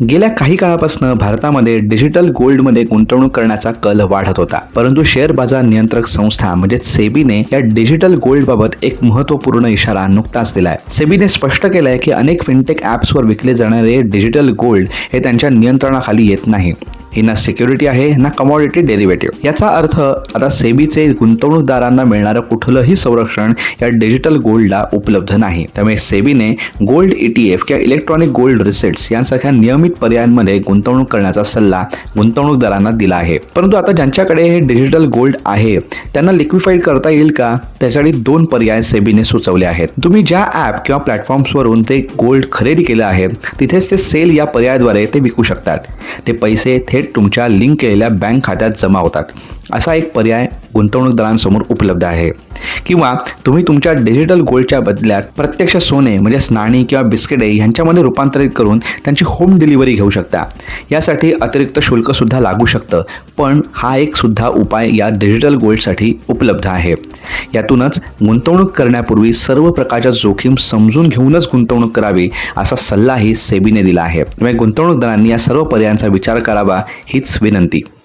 गेल्या काही काळापासून भारतामध्ये डिजिटल गोल्डमध्ये गुंतवणूक करण्याचा कल वाढत होता, परंतु शेअर बाजार नियंत्रक संस्था म्हणजे सेबीने या डिजिटल गोल्डबाबत एक महत्त्वपूर्ण इशारा नुकताच दिलाय. सेबीने स्पष्ट केलंय की अनेक फिनटेक ॲप्सवर विकले जाणारे डिजिटल गोल्ड हे त्यांच्या नियंत्रणाखाली येत नाही. ही ना सिक्युरिटी आहे ना कमॉडिटी डेरिव्हेटिव्ह. याचा अर्थ आता सेबीचे गुंतवणूकदारांना मिळणारं कुठलंही संरक्षण या डिजिटल गोल्डला उपलब्ध नाही. त्यामुळे सेबीने गोल्ड ETF किंवा इलेक्ट्रॉनिक गोल्ड रिसिट्स यांसारख्या नियमित पर्यायांमध्ये गुंतवणूक करण्याचा सल्ला गुंतवणूकदारांना दिला आहे. परंतु आता ज्यांच्याकडे हे डिजिटल गोल्ड आहे त्यांना लिक्विफाईड करता येईल का, त्यासाठी 2 पर्याय सेबीने सुचवले आहेत. तुम्ही ज्या ॲप किंवा प्लॅटफॉर्म्सवरून ते गोल्ड खरेदी केलं आहे तिथेच ते सेल या पर्यायाद्वारे ते विकू शकतात. ते पैसे थेट तुमच्या लिंक केलेल्या बँक खात्यात जमा होतात. असा एक पर्याय गुंतवणूकदारांसमोर उपलब्ध आहे. किंवा तुम्ही तुमच्या डिजिटल गोल्डच्या बदल्यात प्रत्यक्ष सोने म्हणजे नाणी किंवा बिस्किटे यांच्यामध्ये रूपांतरित करून त्यांची होम डिलिव्हरी घेऊ शकता. यासाठी अतिरिक्त शुल्क सुद्धा लागू शकतं, पण हा एक सुद्धा उपाय या डिजिटल गोल्डसाठी उपलब्ध आहे. यातूनच गुंतवणूक करण्यापूर्वी सर्व प्रकारच्या जोखीम समजून घेऊनच गुंतवणूक करावी असा सल्लाही सेबीने दिला आहे. त्यामुळे गुंतवणूकदारांनी या सर्व पर्यायांचा विचार करावा हीच विनंती.